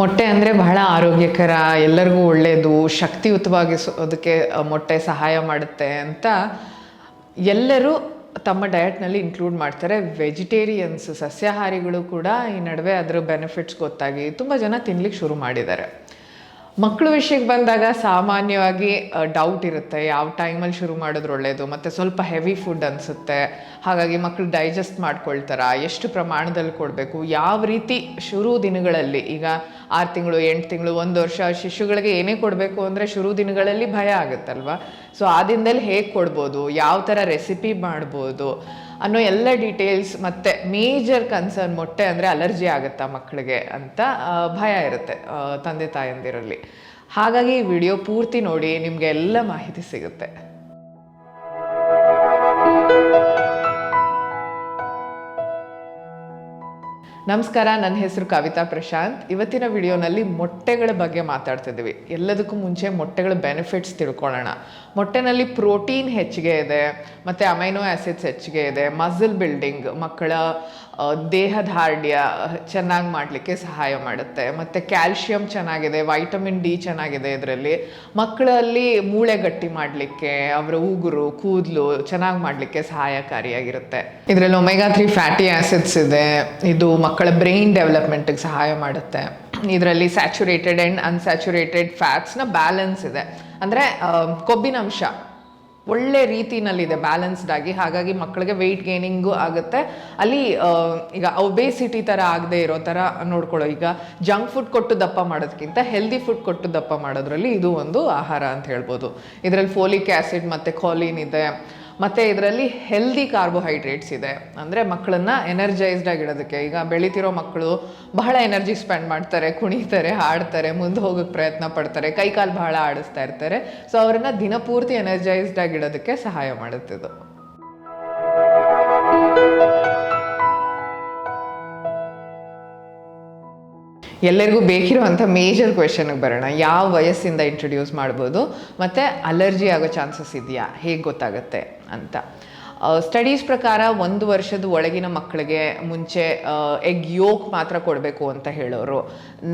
ಮೊಟ್ಟೆ ಅಂದರೆ ಬಹಳ ಆರೋಗ್ಯಕರ, ಎಲ್ಲರಿಗೂ ಒಳ್ಳೆಯದು, ಶಕ್ತಿಯುತವಾಗಿಸೋದಕ್ಕೆ ಮೊಟ್ಟೆ ಸಹಾಯ ಮಾಡುತ್ತೆ ಅಂತ ಎಲ್ಲರೂ ತಮ್ಮ ಡಯಟ್ನಲ್ಲಿ ಇನ್ಕ್ಲೂಡ್ ಮಾಡ್ತಾರೆ. ವೆಜಿಟೇರಿಯನ್ಸ್, ಸಸ್ಯಾಹಾರಿಗಳು ಕೂಡ ಈ ನಡುವೆ ಅದರ ಬೆನಿಫಿಟ್ಸ್ ಗೊತ್ತಾಗಿ ತುಂಬ ಜನ ತಿನ್ಲಿಕ್ಕೆ ಶುರು ಮಾಡಿದ್ದಾರೆ. ಮಕ್ಕಳು ವಿಷಯಕ್ಕೆ ಬಂದಾಗ ಸಾಮಾನ್ಯವಾಗಿ ಡೌಟ್ ಇರುತ್ತೆ, ಯಾವ ಟೈಮಲ್ಲಿ ಶುರು ಮಾಡಿದ್ರೆ ಒಳ್ಳೆಯದು, ಮತ್ತು ಸ್ವಲ್ಪ ಹೆವಿ ಫುಡ್ ಅನಿಸುತ್ತೆ. ಹಾಗಾಗಿ ಮಕ್ಕಳು ಡೈಜೆಸ್ಟ್ ಮಾಡ್ಕೊಳ್ತಾರ, ಎಷ್ಟು ಪ್ರಮಾಣದಲ್ಲಿ ಕೊಡಬೇಕು, ಯಾವ ರೀತಿ ಶುರು ದಿನಗಳಲ್ಲಿ, ಈಗ 6 ತಿಂಗಳು 8 ತಿಂಗಳು 1 ವರ್ಷ ಶಿಶುಗಳಿಗೆ ಏನೇ ಕೊಡಬೇಕು ಅಂದರೆ ಶುರು ದಿನಗಳಲ್ಲಿ ಭಯ ಆಗುತ್ತಲ್ವ. ಸೊ ಆ ದಿನದಲ್ಲಿ ಹೇಗೆ ಕೊಡ್ಬೋದು, ಯಾವ ಥರ ರೆಸಿಪಿ ಮಾಡ್ಬೋದು ಅನ್ನೋ ಎಲ್ಲ ಡೀಟೇಲ್ಸ್, ಮತ್ತು ಮೇಜರ್ ಕನ್ಸರ್ನ್ ಮೊಟ್ಟೆ ಅಂದರೆ ಅಲರ್ಜಿ ಆಗುತ್ತಾ ಮಕ್ಕಳಿಗೆ ಅಂತ ಭಯ ಇರುತ್ತೆ ತಂದೆ ತಾಯಂದಿರಲ್ಲಿ. ಹಾಗಾಗಿ ಈ ವಿಡಿಯೋ ಪೂರ್ತಿ ನೋಡಿ, ನಿಮಗೆ ಎಲ್ಲ ಮಾಹಿತಿ ಸಿಗುತ್ತೆ. ನಮಸ್ಕಾರ, ನನ್ನ ಹೆಸರು ಕವಿತಾ ಪ್ರಶಾಂತ್. ಇವತ್ತಿನ ವಿಡಿಯೋನಲ್ಲಿ ಮೊಟ್ಟೆಗಳ ಬಗ್ಗೆ ಮಾತಾಡ್ತಿದ್ದೀವಿ. ಎಲ್ಲದಕ್ಕೂ ಮುಂಚೆ ಮೊಟ್ಟೆಗಳ ಬೆನಿಫಿಟ್ಸ್ ತಿಳ್ಕೊಳ್ಳೋಣ. ಮೊಟ್ಟೆನಲ್ಲಿ ಪ್ರೋಟೀನ್ ಹೆಚ್ಚಿಗೆ ಇದೆ, ಮತ್ತು ಅಮೈನೋ ಆ್ಯಸಿಡ್ಸ್ ಹೆಚ್ಚಿಗೆ ಇದೆ, ಮಸಲ್ ಬಿಲ್ಡಿಂಗ್, ಮಕ್ಕಳ ದೇಹದಾರ್ಢ್ಯ ಚೆನ್ನಾಗಿ ಮಾಡಲಿಕ್ಕೆ ಸಹಾಯ ಮಾಡುತ್ತೆ, ಮತ್ತು ಕ್ಯಾಲ್ಶಿಯಂ ಚೆನ್ನಾಗಿದೆ, ವೈಟಮಿನ್ ಡಿ ಚೆನ್ನಾಗಿದೆ. ಇದರಲ್ಲಿ ಮಕ್ಕಳಲ್ಲಿ ಮೂಳೆ ಗಟ್ಟಿ ಮಾಡಲಿಕ್ಕೆ, ಅವರ ಉಗುರು ಕೂದಲು ಚೆನ್ನಾಗಿ ಮಾಡಲಿಕ್ಕೆ ಸಹಾಯಕಾರಿಯಾಗಿರುತ್ತೆ. ಇದರಲ್ಲಿ ಒಮೆಗಾ 3 ಫ್ಯಾಟಿ ಆ್ಯಸಿಡ್ಸ್ ಇದೆ, ಇದು ಮಕ್ಕಳ ಬ್ರೈನ್ ಡೆವಲಪ್ಮೆಂಟಿಗೆ ಸಹಾಯ ಮಾಡುತ್ತೆ. ಇದರಲ್ಲಿ ಸ್ಯಾಚುರೇಟೆಡ್ ಆ್ಯಂಡ್ ಅನ್ಸ್ಯಾಚುರೇಟೆಡ್ ಫ್ಯಾಟ್ಸ್ನ ಬ್ಯಾಲೆನ್ಸ್ ಇದೆ, ಅಂದರೆ ಕೊಬ್ಬಿನಂಶ ಒಳ್ಳೆ ರೀತಿನಲ್ಲಿದೆ, ಬ್ಯಾಲೆನ್ಸ್ಡ್ ಆಗಿ. ಹಾಗಾಗಿ ಮಕ್ಕಳಿಗೆ ವೆಯ್ಟ್ ಗೇನಿಂಗು ಆಗುತ್ತೆ. ಅಲ್ಲಿ ಈಗ ಒಬೇಸಿಟಿ ಥರ ಆಗದೆ ಇರೋ ಥರ ನೋಡ್ಕೊಳ್ಳೋ, ಈಗ ಜಂಕ್ ಫುಡ್ ಕೊಟ್ಟು ದಪ್ಪ ಮಾಡೋದಕ್ಕಿಂತ ಹೆಲ್ದಿ ಫುಡ್ ಕೊಟ್ಟು ದಪ್ಪ ಮಾಡೋದ್ರಲ್ಲಿ ಇದು ಒಂದು ಆಹಾರ ಅಂತ ಹೇಳ್ಬೋದು. ಇದರಲ್ಲಿ ಫೋಲಿಕ್ ಆ್ಯಸಿಡ್ ಮತ್ತು ಕಾಲಿನ್ ಇದೆ, ಮತ್ತು ಇದರಲ್ಲಿ ಹೆಲ್ದಿ ಕಾರ್ಬೋಹೈಡ್ರೇಟ್ಸ್ ಇದೆ, ಅಂದರೆ ಮಕ್ಕಳನ್ನ ಎನರ್ಜೈಸ್ಡ್ ಆಗಿಡೋದಕ್ಕೆ. ಈಗ ಬೆಳೀತಿರೋ ಮಕ್ಕಳು ಬಹಳ ಎನರ್ಜಿ ಸ್ಪೆಂಡ್ ಮಾಡ್ತಾರೆ, ಕುಣಿತಾರೆ, ಹಾಡ್ತಾರೆ, ಮುಂದೆ ಹೋಗೋಕ್ಕೆ ಪ್ರಯತ್ನ ಪಡ್ತಾರೆ, ಕೈಕಾಲು ಬಹಳ ಆಡಿಸ್ತಾ ಇರ್ತಾರೆ. ಸೊ ಅವರನ್ನು ದಿನಪೂರ್ತಿ ಎನರ್ಜೈಸ್ಡ್ ಆಗಿಡೋದಕ್ಕೆ ಸಹಾಯ ಮಾಡುತ್ತಿದ್ದು. ಎಲ್ಲರಿಗೂ ಬೇಕಿರುವಂಥ ಮೇಜರ್ ಕ್ವೆಶನ್ಗೆ ಬರೋಣ. ಯಾವ ವಯಸ್ಸಿಂದ ಇಂಟ್ರೊಡ್ಯೂಸ್ ಮಾಡ್ಬೋದು, ಮತ್ತು ಅಲರ್ಜಿ ಆಗೋ ಚಾನ್ಸಸ್ ಇದೆಯಾ, ಹೇಗೆ ಗೊತ್ತಾಗುತ್ತೆ ಅಂತ. ಸ್ಟಡೀಸ್ ಪ್ರಕಾರ 1 ವರ್ಷದ ಒಳಗಿನ ಮಕ್ಕಳಿಗೆ ಮುಂಚೆ ಎಗ್ ಯೋಕ್ ಮಾತ್ರ ಕೊಡಬೇಕು ಅಂತ ಹೇಳೋರು.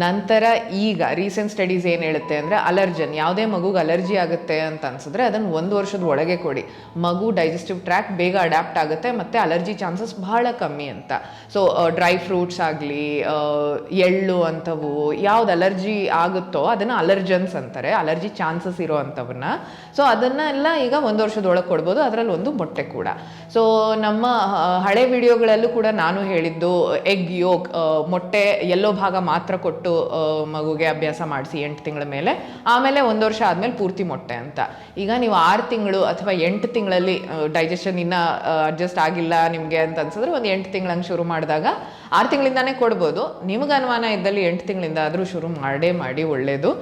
ನಂತರ ಈಗ ರೀಸೆಂಟ್ ಸ್ಟಡೀಸ್ ಏನು ಹೇಳುತ್ತೆ ಅಂದರೆ, ಅಲರ್ಜನ್, ಯಾವುದೇ ಮಗುಗೆ ಅಲರ್ಜಿ ಆಗುತ್ತೆ ಅಂತ ಅನ್ಸಿದ್ರೆ ಅದನ್ನು 1 ವರ್ಷದ ಒಳಗೆ ಕೊಡಿ. ಮಗು ಡೈಜೆಸ್ಟಿವ್ ಟ್ರ್ಯಾಕ್ಟ್ ಬೇಗ ಅಡ್ಯಾಪ್ಟ್ ಆಗುತ್ತೆ, ಮತ್ತು ಅಲರ್ಜಿ ಚಾನ್ಸಸ್ ಬಹಳ ಕಮ್ಮಿ ಅಂತ. ಸೊ ಡ್ರೈ ಫ್ರೂಟ್ಸ್ ಆಗಲಿ, ಎಳ್ಳು ಅಂಥವು ಯಾವ್ದು ಅಲರ್ಜಿ ಆಗುತ್ತೋ ಅದನ್ನು ಅಲರ್ಜನ್ಸ್ ಅಂತಾರೆ, ಅಲರ್ಜಿ ಚಾನ್ಸಸ್ ಇರೋ ಅಂಥವನ್ನ. ಸೊ ಅದನ್ನೆಲ್ಲ ಈಗ 1 ವರ್ಷದೊಳಗೆ ಕೊಡ್ಬೋದು, ಅದರಲ್ಲಿ ಒಂದು ಮೊಟ್ಟೆ ಕೂಡ. ಸೊ ನಮ್ಮ ಹಳೆ ವಿಡಿಯೋಗಳಲ್ಲೂ ಕೂಡ ನಾನು ಹೇಳಿದ್ದು, ಎಗ್ ಯೋಕ್, ಮೊಟ್ಟೆ ಎಲ್ಲೋ ಭಾಗ ಮಾತ್ರ ಕೊಟ್ಟು ಮಗುಗೆ ಅಭ್ಯಾಸ ಮಾಡಿಸಿ 8 ತಿಂಗಳ ಮೇಲೆ, ಆಮೇಲೆ 1 ವರ್ಷ ಆದಮೇಲೆ ಪೂರ್ತಿ ಮೊಟ್ಟೆ ಅಂತ. ಈಗ ನೀವು 6 ತಿಂಗಳು ಅಥವಾ 8 ತಿಂಗಳಲ್ಲಿ ಡೈಜೆಷನ್ ಇನ್ನೂ ಅಡ್ಜಸ್ಟ್ ಆಗಿಲ್ಲ ನಿಮಗೆ ಅಂತ ಅನ್ಸಿದ್ರೆ, ಒಂದು 8 ತಿಂಗಳಂಗೆ ಶುರು ಮಾಡಿದಾಗ 6 ತಿಂಗಳಿಂದಾನೇ ಕೊಡ್ಬೋದು. ನಿಮ್ಗೆ ಅನುಮಾನ ಇದ್ದಲ್ಲಿ 8 ತಿಂಗಳಿಂದ ಆದರೂ ಶುರು ಮಾಡಿ ಒಳ್ಳೆಯದು.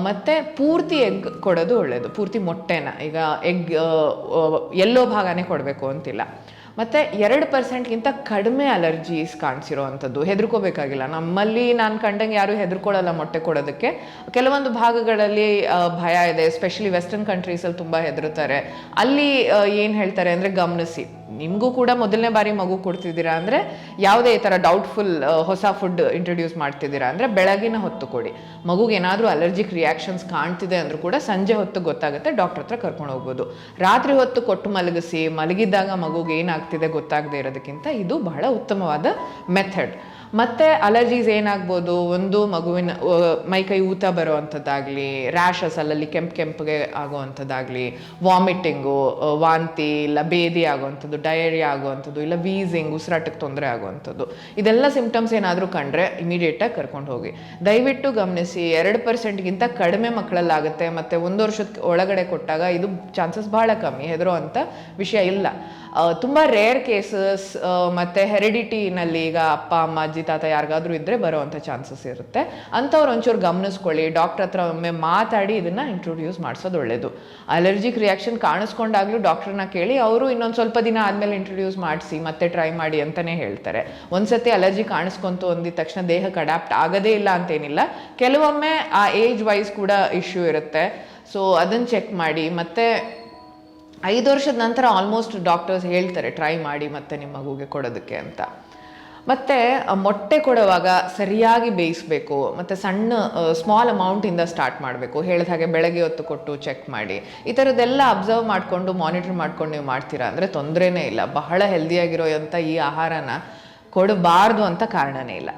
ಮತ್ತು ಪೂರ್ತಿ ಎಗ್ ಕೊಡೋದು ಒಳ್ಳೆಯದು, ಪೂರ್ತಿ ಮೊಟ್ಟೆನ. ಈಗ ಎಗ್ ಎಲ್ಲೋ ಭಾಗನೇ ಕೊಡಬೇಕು ಅಂತಿಲ್ಲ. ಮತ್ತು 2%ಗಿಂತ ಕಡಿಮೆ ಅಲರ್ಜೀಸ್ ಕಾಣಿಸಿರೋ ಅಂಥದ್ದು, ಹೆದರ್ಕೋಬೇಕಾಗಿಲ್ಲ. ನಮ್ಮಲ್ಲಿ ನಾನು ಕಂಡಂಗೆ ಯಾರೂ ಹೆದರ್ಕೊಳ್ಳಲ್ಲ ಮೊಟ್ಟೆ ಕೊಡೋದಕ್ಕೆ. ಕೆಲವೊಂದು ಭಾಗಗಳಲ್ಲಿ ಭಯ ಇದೆ, ಎಸ್ಪೆಷಲಿ ವೆಸ್ಟರ್ನ್ ಕಂಟ್ರೀಸಲ್ಲಿ ತುಂಬ ಹೆದರ್ತಾರೆ. ಅಲ್ಲಿ ಏನು ಹೇಳ್ತಾರೆ ಅಂದರೆ, ಗಮನಿಸಿ, ನಿಮಗೂ ಕೂಡ ಮೊದಲನೇ ಬಾರಿ ಮಗು ಕೊಡ್ತಿದ್ದೀರಾ ಅಂದರೆ, ಯಾವುದೇ ಈ ಥರ ಡೌಟ್ಫುಲ್ ಹೊಸ ಫುಡ್ ಇಂಟ್ರೊಡ್ಯೂಸ್ ಮಾಡ್ತಿದ್ದೀರಾ ಅಂದರೆ ಬೆಳಗಿನ ಹೊತ್ತು ಕೊಡಿ. ಮಗುಗೆ ಏನಾದರೂ ಅಲರ್ಜಿಕ್ ರಿಯಾಕ್ಷನ್ಸ್ ಕಾಣ್ತಿದೆ ಅಂದರೂ ಕೂಡ ಸಂಜೆ ಹೊತ್ತು ಗೊತ್ತಾಗುತ್ತೆ, ಡಾಕ್ಟರ್ ಹತ್ರ ಕರ್ಕೊಂಡು ಹೋಗ್ಬೋದು. ರಾತ್ರಿ ಹೊತ್ತು ಕೊಟ್ಟು ಮಲಗಿಸಿ, ಮಲಗಿದ್ದಾಗ ಮಗುಗೆ ಏನಾಗ್ತಿದೆ ಗೊತ್ತಾಗದೇ ಇರೋದಕ್ಕಿಂತ ಇದು ಬಹಳ ಉತ್ತಮವಾದ ಮೆಥಡ್. ಮತ್ತು ಅಲರ್ಜೀಸ್ ಏನಾಗ್ಬೋದು, ಒಂದು ಮಗುವಿನ ಮೈಕೈ ಊತ ಬರೋ ಅಂಥದ್ದಾಗಲಿ, ರ್ಯಾಷಸ್ ಅಲ್ಲಲ್ಲಿ ಕೆಂಪಿಗೆ ಆಗೋವಂಥದ್ದಾಗಲಿ, ವಾಮಿಟಿಂಗು, ವಾಂತಿ ಇಲ್ಲ ಬೇದಿ ಆಗೋವಂಥದ್ದು, ಡಯರಿಯಾ ಆಗೋವಂಥದ್ದು, ಇಲ್ಲ ವೀಸಿಂಗ್, ಉಸಿರಾಟಕ್ಕೆ ತೊಂದರೆ ಆಗೋವಂಥದ್ದು, ಇದೆಲ್ಲ ಸಿಂಪ್ಟಮ್ಸ್ ಏನಾದರೂ ಕಂಡ್ರೆ ಇಮಿಡಿಯೇಟಾಗಿ ಕರ್ಕೊಂಡು ಹೋಗಿ. ದಯವಿಟ್ಟು ಗಮನಿಸಿ, 2%ಗಿಂತ ಕಡಿಮೆ ಮಕ್ಕಳಲ್ಲಾಗುತ್ತೆ, ಮತ್ತು 1 ವರ್ಷದ ಒಳಗಡೆ ಕೊಟ್ಟಾಗ ಇದು ಚಾನ್ಸಸ್ ಭಾಳ ಕಮ್ಮಿ, ಹೆದರೋ ಅಂಥ ವಿಷಯ ಇಲ್ಲ. ತುಂಬ ರೇರ್ ಕೇಸಸ್, ಮತ್ತು ಹೆರಿಡಿಟಿನಲ್ಲಿ ಈಗ ಅಪ್ಪ ಅಮ್ಮ ಅಜ್ಜಿ ತಾತ ಯಾರಿಗಾದ್ರೂ ಇದ್ದರೆ ಬರೋವಂಥ ಚಾನ್ಸಸ್ ಇರುತ್ತೆ. ಅಂಥವ್ರು ಒಂಚೂರು ಗಮನಿಸ್ಕೊಳ್ಳಿ, ಡಾಕ್ಟ್ರ್ ಹತ್ರ ಒಮ್ಮೆ ಮಾತಾಡಿ ಇದನ್ನು ಇಂಟ್ರೊಡ್ಯೂಸ್ ಮಾಡಿಸೋದು ಒಳ್ಳೆಯದು. ಅಲರ್ಜಿಕ್ ರಿಯಾಕ್ಷನ್ ಕಾಣಿಸ್ಕೊಂಡಾಗಲೂ ಡಾಕ್ಟ್ರನ್ನ ಕೇಳಿ, ಅವರು ಇನ್ನೊಂದು ಸ್ವಲ್ಪ ದಿನ ಆದಮೇಲೆ ಇಂಟ್ರೊಡ್ಯೂಸ್ ಮಾಡಿಸಿ ಮತ್ತೆ ಟ್ರೈ ಮಾಡಿ ಅಂತಲೇ ಹೇಳ್ತಾರೆ. ಒಂದ್ಸತಿ ಅಲರ್ಜಿ ಕಾಣಿಸ್ಕೊಂತು ಅಂದಿದ ತಕ್ಷಣ ದೇಹಕ್ಕೆ ಅಡ್ಯಾಪ್ಟ್ ಆಗೋದೇ ಇಲ್ಲ ಅಂತೇನಿಲ್ಲ, ಕೆಲವೊಮ್ಮೆ ಆ ಏಜ್ ವೈಸ್ ಕೂಡ ಇಶ್ಯೂ ಇರುತ್ತೆ. ಸೊ ಅದನ್ನು ಚೆಕ್ ಮಾಡಿ. ಮತ್ತು 5 ವರ್ಷದ ನಂತರ ಆಲ್ಮೋಸ್ಟ್ ಡಾಕ್ಟರ್ಸ್ ಹೇಳ್ತಾರೆ ಟ್ರೈ ಮಾಡಿ ಮತ್ತೆ ನಿಮ್ಮ ಮಗುಗೆ ಕೊಡೋದಕ್ಕೆ ಅಂತ. ಮತ್ತು ಮೊಟ್ಟೆ ಕೊಡುವಾಗ ಸರಿಯಾಗಿ ಬೇಯಿಸಬೇಕು, ಮತ್ತು ಸಣ್ಣ ಸ್ಮಾಲ್ ಅಮೌಂಟಿಂದ ಸ್ಟಾರ್ಟ್ ಮಾಡಬೇಕು. ಹೇಳಿದ ಹಾಗೆ ಬೆಳಗ್ಗೆ ಹೊತ್ತು ಕೊಟ್ಟು ಚೆಕ್ ಮಾಡಿ, ಈ ಥರದ್ದೆಲ್ಲ ಅಬ್ಸರ್ವ್ ಮಾಡಿಕೊಂಡು ಮಾನಿಟರ್ ಮಾಡ್ಕೊಂಡು ನೀವು ಮಾಡ್ತೀರಾ ಅಂದರೆ ತೊಂದರೆನೇ ಇಲ್ಲ. ಬಹಳ ಹೆಲ್ದಿಯಾಗಿರೋಂಥ ಈ ಆಹಾರನ ಕೊಡಬಾರ್ದು ಅಂತ ಕಾರಣನೇ ಇಲ್ಲ.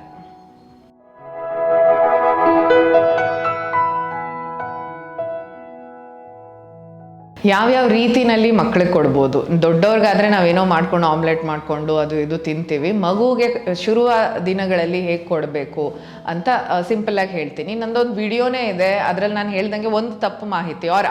ಯಾವ್ಯಾವ ರೀತಿನಲ್ಲಿ ಮಕ್ಳಿಗೆ ಕೊಡ್ಬೋದು? ದೊಡ್ಡವ್ರಿಗಾದರೆ ನಾವೇನೋ ಮಾಡ್ಕೊಂಡು ಆಮ್ಲೆಟ್ ಮಾಡಿಕೊಂಡು ಅದು ಇದು ತಿಂತೀವಿ. ಮಗುಗೆ ಶುರುವ ದಿನಗಳಲ್ಲಿ ಹೇಗೆ ಕೊಡಬೇಕು ಅಂತ ಸಿಂಪಲ್ಲಾಗಿ ಹೇಳ್ತೀನಿ. ನಂದೊಂದು ವಿಡಿಯೋನೇ ಇದೆ, ಅದರಲ್ಲಿ ನಾನು ಹೇಳ್ದಂಗೆ ಒಂದು ತಪ್ಪು ಮಾಹಿತಿ ಆರ್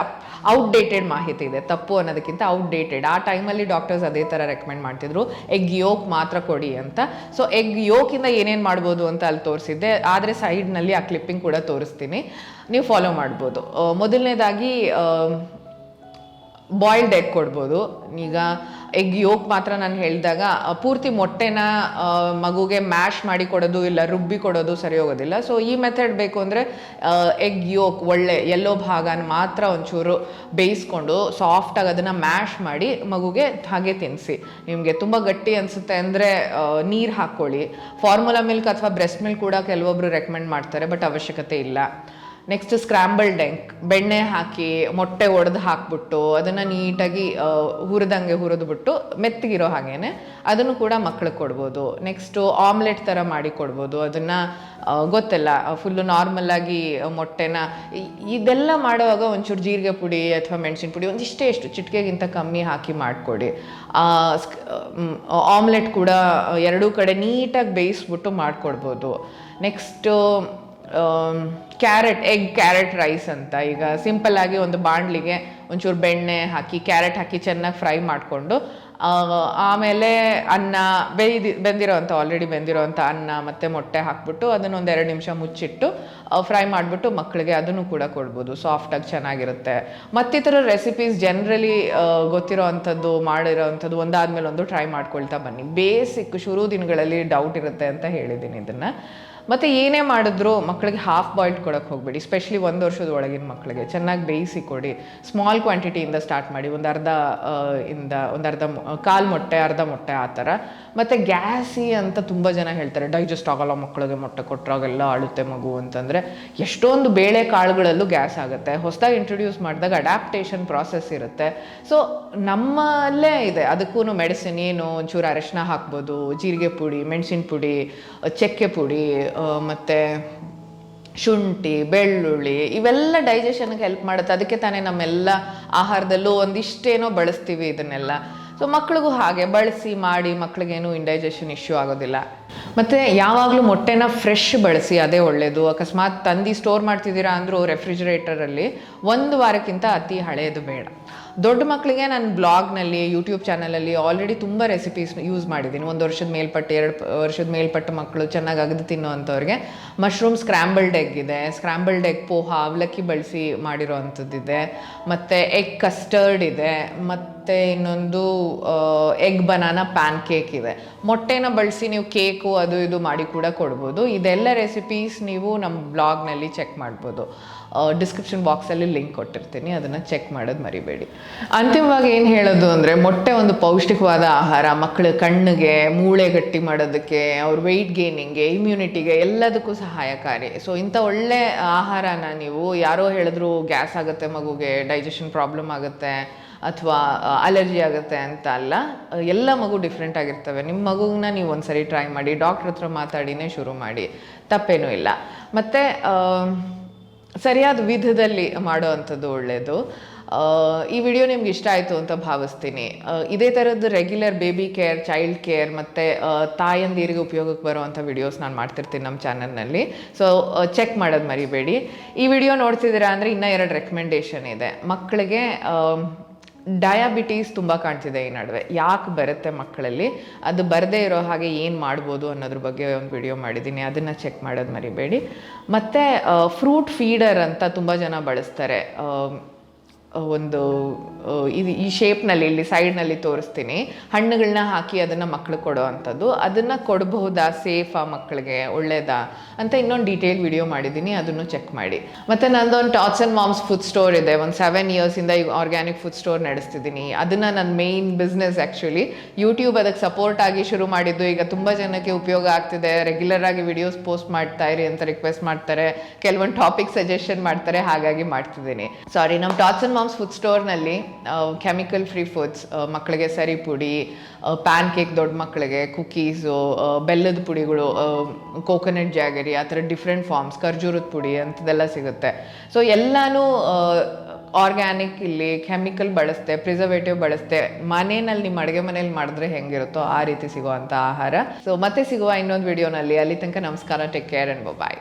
ಔಟ್ಡೇಟೆಡ್ ಮಾಹಿತಿ ಇದೆ. ತಪ್ಪು ಅನ್ನೋದಕ್ಕಿಂತ ಔಟ್ಡೇಟೆಡ್. ಆ ಟೈಮಲ್ಲಿ ಡಾಕ್ಟರ್ಸ್ ಅದೇ ಥರ ರೆಕಮೆಂಡ್ ಮಾಡ್ತಿದ್ರು, ಎಗ್ ಯೋಕ್ ಮಾತ್ರ ಕೊಡಿ ಅಂತ. ಸೊ ಎಗ್ ಯೋಕಿಂದ ಏನೇನು ಮಾಡ್ಬೋದು ಅಂತ ಅಲ್ಲಿ ತೋರಿಸಿದ್ದೆ, ಆದರೆ ಸೈಡ್ನಲ್ಲಿ ಆ ಕ್ಲಿಪ್ಪಿಂಗ್ ಕೂಡ ತೋರಿಸ್ತೀನಿ, ನೀವು ಫಾಲೋ ಮಾಡ್ಬೋದು. ಮೊದಲನೇದಾಗಿ ಬಾಯ್ಲ್ಡ್ ಎಗ್ ಕೊಡ್ಬೋದು. ಈಗ ಎಗ್ ಯೋಕ್ ಮಾತ್ರ ನಾನು ಹೇಳಿದಾಗ ಪೂರ್ತಿ ಮೊಟ್ಟೆನ ಮಗುಗೆ ಮ್ಯಾಶ್ ಮಾಡಿ ಕೊಡೋದು ಇಲ್ಲ ರುಬ್ಬಿ ಕೊಡೋದು ಸರಿ ಹೋಗೋದಿಲ್ಲ. ಸೊ ಈ ಮೆಥಡ್ ಬೇಕು ಅಂದರೆ ಎಗ್ ಯೋಕ್ ಒಳ್ಳೆ ಎಲ್ಲೋ ಭಾಗನ ಮಾತ್ರ ಒಂಚೂರು ಬೇಯಿಸ್ಕೊಂಡು ಸಾಫ್ಟಾಗಿ ಅದನ್ನು ಮ್ಯಾಶ್ ಮಾಡಿ ಮಗುಗೆ ಹಾಗೆ ತಿನ್ನಿಸಿ. ನಿಮಗೆ ತುಂಬ ಗಟ್ಟಿ ಅನಿಸುತ್ತೆ ಅಂದರೆ ನೀರು ಹಾಕ್ಕೊಳ್ಳಿ. ಫಾರ್ಮುಲಾ ಮಿಲ್ಕ್ ಅಥವಾ ಬ್ರೆಸ್ಟ್ ಮಿಲ್ಕ್ ಕೂಡ ಕೆಲವೊಬ್ಬರು ರೆಕಮೆಂಡ್ ಮಾಡ್ತಾರೆ, ಬಟ್ ಅವಶ್ಯಕತೆ ಇಲ್ಲ. ನೆಕ್ಸ್ಟ್ ಸ್ಕ್ರಾಂಬಲ್ಡ್ ಎಗ್, ಬೆಣ್ಣೆ ಹಾಕಿ ಮೊಟ್ಟೆ ಒಡೆದು ಹಾಕ್ಬಿಟ್ಟು ಅದನ್ನು ನೀಟಾಗಿ ಹುರಿದ್ಬಿಟ್ಟು ಮೆತ್ತಗಿರೋ ಹಾಗೇನೆ ಅದನ್ನು ಕೂಡ ಮಕ್ಳಿಗೆ ಕೊಡ್ಬೋದು. ನೆಕ್ಸ್ಟು ಆಮ್ಲೆಟ್ ಥರ ಮಾಡಿ ಕೊಡ್ಬೋದು. ಅದನ್ನು ಗೊತ್ತಲ್ಲ, ಫುಲ್ಲು ನಾರ್ಮಲ್ಲಾಗಿ ಮೊಟ್ಟೆನ ಇದೆಲ್ಲ ಮಾಡುವಾಗ ಒಂಚೂರು ಜೀರಿಗೆ ಪುಡಿ ಅಥವಾ ಮೆಣಸಿನ ಪುಡಿ ಒಂದಿಷ್ಟೇ ಎಷ್ಟು ಚಿಟಿಕೆಗಿಂತ ಕಮ್ಮಿ ಹಾಕಿ ಮಾಡಿಕೊಡಿ. ಆಮ್ಲೆಟ್ ಕೂಡ ಎರಡೂ ಕಡೆ ನೀಟಾಗಿ ಬೇಯಿಸ್ಬಿಟ್ಟು ಮಾಡಿಕೊಡ್ಬೋದು. ನೆಕ್ಸ್ಟು ಕ್ಯಾರೆಟ್ ರೈಸ್ ಅಂತ. ಈಗ ಸಿಂಪಲ್ಲಾಗಿ ಒಂದು ಬಾಣಲಿಗೆ ಒಂಚೂರು ಬೆಣ್ಣೆ ಹಾಕಿ ಕ್ಯಾರೆಟ್ ಹಾಕಿ ಚೆನ್ನಾಗಿ ಫ್ರೈ ಮಾಡಿಕೊಂಡು ಆಮೇಲೆ ಅನ್ನ ಆಲ್ರೆಡಿ ಬೆಂದಿರೋವಂಥ ಅನ್ನ ಮತ್ತು ಮೊಟ್ಟೆ ಹಾಕ್ಬಿಟ್ಟು ಅದನ್ನು ಒಂದು 2 ನಿಮಿಷ ಮುಚ್ಚಿಟ್ಟು ಫ್ರೈ ಮಾಡಿಬಿಟ್ಟು ಮಕ್ಕಳಿಗೆ ಅದನ್ನು ಕೂಡ ಕೊಡ್ಬೋದು. ಸಾಫ್ಟಾಗಿ ಚೆನ್ನಾಗಿರುತ್ತೆ. ಮತ್ತಿತರ ರೆಸಿಪೀಸ್ ಜನರಲಿ ಗೊತ್ತಿರೋ ಅಂಥದ್ದು ಮಾಡಿರೋ ಒಂದಾದ್ಮೇಲೆ ಒಂದು ಟ್ರೈ ಮಾಡ್ಕೊಳ್ತಾ ಬನ್ನಿ. ಬೇಸಿಕ್ ಶುರು ದಿನಗಳಲ್ಲಿ ಡೌಟ್ ಇರುತ್ತೆ ಅಂತ ಹೇಳಿದ್ದೀನಿ ಇದನ್ನು. ಮತ್ತು ಏನೇ ಮಾಡಿದ್ರು ಮಕ್ಕಳಿಗೆ ಹಾಫ್ ಬಾಯ್ಲ್ಡ್ ಕೊಡೋಕ್ಕೆ ಹೋಗಬೇಡಿ. ಸ್ಪೆಷಲಿ 1 ವರ್ಷದ ಒಳಗಿನ ಮಕ್ಕಳಿಗೆ ಚೆನ್ನಾಗಿ ಬೇಯಿಸಿ ಕೊಡಿ. ಸ್ಮಾಲ್ ಕ್ವಾಂಟಿಟಿಯಿಂದ ಸ್ಟಾರ್ಟ್ ಮಾಡಿ, ಒಂದು ಕಾಲು ಮೊಟ್ಟೆ, ಅರ್ಧ ಮೊಟ್ಟೆ ಆ ಥರ. ಮತ್ತು ಗ್ಯಾಸಿ ಅಂತ ತುಂಬ ಜನ ಹೇಳ್ತಾರೆ, ಡೈಜೆಸ್ಟ್ ಆಗೋಲ್ಲ ಮಕ್ಕಳಿಗೆ ಮೊಟ್ಟೆ ಕೊಟ್ಟರಾಗೆಲ್ಲ ಅಳುತ್ತೆ ಮಗು ಅಂತಂದರೆ. ಎಷ್ಟೊಂದು ಬೇಳೆ ಕಾಳುಗಳಲ್ಲೂ ಗ್ಯಾಸ್ ಆಗುತ್ತೆ. ಹೊಸದಾಗಿ ಇಂಟ್ರೊಡ್ಯೂಸ್ ಮಾಡಿದಾಗ ಅಡ್ಯಾಪ್ಟೇಷನ್ ಪ್ರಾಸೆಸ್ ಇರುತ್ತೆ. ಸೊ ನಮ್ಮಲ್ಲೇ ಇದೆ, ಅದಕ್ಕೂ ಮೆಡಿಸಿನ್ ಏನು ಒಂಚೂರು ಅರಿಶಿನ ಹಾಕ್ಬೋದು, ಜೀರಿಗೆ ಪುಡಿ, ಮೆಣಸಿನ ಪುಡಿ, ಚಕ್ಕೆ ಪುಡಿ, ಮತ್ತು ಶುಂಠಿ, ಬೆಳ್ಳುಳ್ಳಿ, ಇವೆಲ್ಲ ಡೈಜೆಷನ್ಗೆ ಹೆಲ್ಪ್ ಮಾಡುತ್ತೆ. ಅದಕ್ಕೆ ತಾನೇ ನಮ್ಮೆಲ್ಲ ಆಹಾರದಲ್ಲೂ ಒಂದಿಷ್ಟೇನೋ ಬಳಸ್ತೀವಿ ಇದನ್ನೆಲ್ಲ. ಸೊ ಮಕ್ಳಿಗೂ ಹಾಗೆ ಬಳಸಿ ಮಾಡಿ, ಮಕ್ಳಿಗೇನು ಇಂಡೈಜೆಷನ್ ಇಶ್ಯೂ ಆಗೋದಿಲ್ಲ. ಮತ್ತು ಯಾವಾಗಲೂ ಮೊಟ್ಟೆನ ಫ್ರೆಶ್ ಬಳಸಿ, ಅದೇ ಒಳ್ಳೆಯದು. ಅಕಸ್ಮಾತ್ ತಂದು ಸ್ಟೋರ್ ಮಾಡ್ತಿದ್ದೀರಾ ಅಂದರೂ ರೆಫ್ರಿಜರೇಟರಲ್ಲಿ 1 ವಾರಕ್ಕಿಂತ ಅತಿ ಹಳೆಯದು ಬೇಡ. ದೊಡ್ಡ ಮಕ್ಕಳಿಗೆ ನಾನು ಬ್ಲಾಗ್ನಲ್ಲಿ, ಯೂಟ್ಯೂಬ್ ಚಾನಲಲ್ಲಿ ಆಲ್ರೆಡಿ ತುಂಬ ರೆಸಿಪೀಸ್ ಯೂಸ್ ಮಾಡಿದ್ದೀನಿ. 1 ವರ್ಷದ ಮೇಲ್ಪಟ್ಟು, 2 ವರ್ಷದ ಮೇಲ್ಪಟ್ಟು ಮಕ್ಕಳು ಚೆನ್ನಾಗಿ ಅಗದು ತಿನ್ನೋವಂಥವ್ರಿಗೆ ಮಶ್ರೂಮ್ ಸ್ಕ್ರಾಂಬಲ್ಡ್ ಎಗ್ ಇದೆ, ಸ್ಕ್ರಾಂಬಲ್ಡ್ ಎಗ್ ಪೋಹ ಅವಲಕ್ಕಿ ಬಳಸಿ ಮಾಡಿರೋ ಅಂಥದ್ದಿದೆ, ಮತ್ತು ಎಗ್ ಕಸ್ಟರ್ಡ್ ಇದೆ, ಮತ್ತು ಇನ್ನೊಂದು ಎಗ್ ಬನಾನಾ ಪ್ಯಾನ್ ಕೇಕ್ ಇದೆ. ಮೊಟ್ಟೆನ ಬಳಸಿ ನೀವು ಕೇಕು ಅದು ಇದು ಮಾಡಿ ಕೂಡ ಕೊಡ್ಬೋದು. ಇದೆಲ್ಲ ರೆಸಿಪೀಸ್ ನೀವು ನಮ್ಮ ಬ್ಲಾಗ್ನಲ್ಲಿ ಚೆಕ್ ಮಾಡ್ಬೋದು. ಡಿಸ್ಕ್ರಿಪ್ಷನ್ ಬಾಕ್ಸಲ್ಲಿ ಲಿಂಕ್ ಕೊಟ್ಟಿರ್ತೀನಿ, ಅದನ್ನು ಚೆಕ್ ಮಾಡೋದು ಮರಿಬೇಡಿ. ಅಂತಿಮವಾಗಿ ಏನು ಹೇಳೋದು ಅಂದರೆ, ಮೊಟ್ಟೆ ಒಂದು ಪೌಷ್ಟಿಕವಾದ ಆಹಾರ. ಮಕ್ಕಳ ಕಣ್ಣಿಗೆ, ಮೂಳೆ ಗಟ್ಟಿ ಮಾಡೋದಕ್ಕೆ, ಅವ್ರ ವೆಯ್ಟ್ ಗೇನಿಂಗ್ಗೆ, ಇಮ್ಯುನಿಟಿಗೆ ಎಲ್ಲದಕ್ಕೂ ಸಹಾಯಕಾರಿ. ಸೊ ಇಂಥ ಒಳ್ಳೆ ಆಹಾರನ ನೀವು ಯಾರೋ ಹೇಳಿದ್ರು ಗ್ಯಾಸ್ ಆಗುತ್ತೆ ಮಗುಗೆ, ಡೈಜೆಷನ್ ಪ್ರಾಬ್ಲಮ್ ಆಗುತ್ತೆ ಅಥವಾ ಅಲರ್ಜಿ ಆಗುತ್ತೆ ಅಂತ ಅಲ್ಲ. ಎಲ್ಲ ಮಗು ಡಿಫ್ರೆಂಟ್ ಆಗಿರ್ತವೆ. ನಿಮ್ಮ ಮಗುನ ನೀವು ಒಂದ್ಸರಿ ಟ್ರೈ ಮಾಡಿ, ಡಾಕ್ಟ್ರ್ ಹತ್ರ ಮಾತಾಡಿನೇ ಶುರು ಮಾಡಿ, ತಪ್ಪೇನೂ ಇಲ್ಲ. ಮತ್ತು ಸರಿಯಾದ ವಿಧದಲ್ಲಿ ಮಾಡೋ ಅಂಥದ್ದು ಒಳ್ಳೆಯದು. ಈ ವಿಡಿಯೋ ನಿಮ್ಗೆ ಇಷ್ಟ ಆಯಿತು ಅಂತ ಭಾವಿಸ್ತೀನಿ. ಇದೇ ಥರದ್ದು regular baby care, child care ಮತ್ತು ತಾಯಂದಿರಿಗೆ ಉಪಯೋಗಕ್ಕೆ ಬರುವಂಥ ವಿಡಿಯೋಸ್ ನಾನು ಮಾಡ್ತಿರ್ತೀನಿ ನಮ್ಮ ಚಾನಲ್ನಲ್ಲಿ. ಸೊ ಚೆಕ್ ಮಾಡೋದು ಮರಿಬೇಡಿ. ಈ ವಿಡಿಯೋ ನೋಡ್ತಿದ್ದೀರಾ ಅಂದರೆ ಇನ್ನೂ 2 ರೆಕಮೆಂಡೇಷನ್ ಇದೆ. ಮಕ್ಕಳಿಗೆ ಡಯಾಬಿಟೀಸ್ ತುಂಬ ಕಾಣ್ತಿದೆ ಈ ನಡುವೆ. ಯಾಕೆ ಬರುತ್ತೆ ಮಕ್ಕಳಲ್ಲಿ, ಅದು ಬರದೇ ಇರೋ ಹಾಗೆ ಏನು ಮಾಡ್ಬೋದು ಅನ್ನೋದ್ರ ಬಗ್ಗೆ ಒಂದು ವಿಡಿಯೋ ಮಾಡಿದ್ದೀನಿ, ಅದನ್ನು ಚೆಕ್ ಮಾಡೋದು ಮರಿಬೇಡಿ. ಮತ್ತು ಫ್ರೂಟ್ ಫೀಡರ್ ಅಂತ ತುಂಬ ಜನ ಬಳಸ್ತಾರೆ. ಒಂದು ಇದು ಈ ಶೇಪ್ನಲ್ಲಿ ಇಲ್ಲಿ ಸೈಡ್ನಲ್ಲಿ ತೋರಿಸ್ತೀನಿ. ಹಣ್ಣುಗಳನ್ನ ಹಾಕಿ ಅದನ್ನು ಮಕ್ಳಿಗೆ ಕೊಡೋ ಅಂಥದ್ದು. ಅದನ್ನು ಕೊಡಬಹುದಾ, ಸೇಫಾ ಮಕ್ಕಳಿಗೆ, ಒಳ್ಳೇದಾ ಅಂತ ಇನ್ನೊಂದು ಡೀಟೇಲ್ ವಿಡಿಯೋ ಮಾಡಿದ್ದೀನಿ, ಅದನ್ನು ಚೆಕ್ ಮಾಡಿ. ಮತ್ತು ನಂದೊಂದು tots and moms food store ಇದೆ. ಒಂದು 7 ಇಯರ್ಸಿಂದ ಈಗ ಆರ್ಗ್ಯಾನಿಕ್ ಫುಡ್ ಸ್ಟೋರ್ ನಡೆಸ್ತಿದ್ದೀನಿ. ಅದನ್ನು ನನ್ನ ಮೇಯ್ನ್ ಬಿಸ್ನೆಸ್ ಆ್ಯಕ್ಚುಲಿ. ಯೂಟ್ಯೂಬ್ ಅದಕ್ಕೆ ಸಪೋರ್ಟ್ ಆಗಿ ಶುರು ಮಾಡಿದ್ದು. ಈಗ ತುಂಬ ಜನಕ್ಕೆ ಉಪಯೋಗ ಆಗ್ತಿದೆ. ರೆಗ್ಯುಲರ್ ಆಗಿ ವಿಡಿಯೋಸ್ ಪೋಸ್ಟ್ ಮಾಡ್ತಾ ಇರಿ ಅಂತ ರಿಕ್ವೆಸ್ಟ್ ಮಾಡ್ತಾರೆ, ಕೆಲವೊಂದು ಟಾಪಿಕ್ ಸಜೆಷನ್ ಮಾಡ್ತಾರೆ, ಹಾಗಾಗಿ ಮಾಡ್ತಿದ್ದೀನಿ. ಸಾರಿ, ನಮ್ಮ ಟಾಟ್ಸ್ ಆ್ಯಂಡ್ ಮಾಮ್ಸ್ ಫುಡ್ ಸ್ಟೋರ್ನಲ್ಲಿ ಕೆಮಿಕಲ್ ಫ್ರೀ ಫುಡ್ಸ್, ಮಕ್ಕಳಿಗೆ ಸರಿ ಪುಡಿ, ಪ್ಯಾನ್ ಕೇಕ್ ದೊಡ್ಡ ಮಕ್ಕಳಿಗೆ, ಕುಕೀಸು, ಬೆಲ್ಲದ ಪುಡಿಗಳು, ಕೋಕೋನಟ್ ಜಾಗರಿ, ಆ ಥರ ಡಿಫ್ರೆಂಟ್ ಫಾರ್ಮ್ಸ್, ಖರ್ಜೂರದ ಪುಡಿ ಅಂಥದ್ದೆಲ್ಲ ಸಿಗುತ್ತೆ. ಸೊ ಎಲ್ಲನೂ ಆರ್ಗ್ಯಾನಿಕ್, ಇಲ್ಲಿ ಕೆಮಿಕಲ್ ಬಳಸ್ತೆ, ಪ್ರಿಸರ್ವೇಟಿವ್ ಬಳಸ್ತೆ. ಮನೆಯಲ್ಲಿ ನಿಮ್ಮ ಅಡುಗೆ ಮನೇಲಿ ಮಾಡಿದ್ರೆ ಹೆಂಗಿರುತ್ತೋ ಆ ರೀತಿ ಸಿಗುವಂಥ ಆಹಾರ. ಸೊ ಮತ್ತೆ ಸಿಗುವ ಇನ್ನೊಂದು ವಿಡಿಯೋನಲ್ಲಿ. ಅಲ್ಲಿ ತನಕ ನಮಸ್ಕಾರ, ಟೇಕ್ ಕೇರ್ ಆ್ಯಂಡ್ ಬಾಯ್.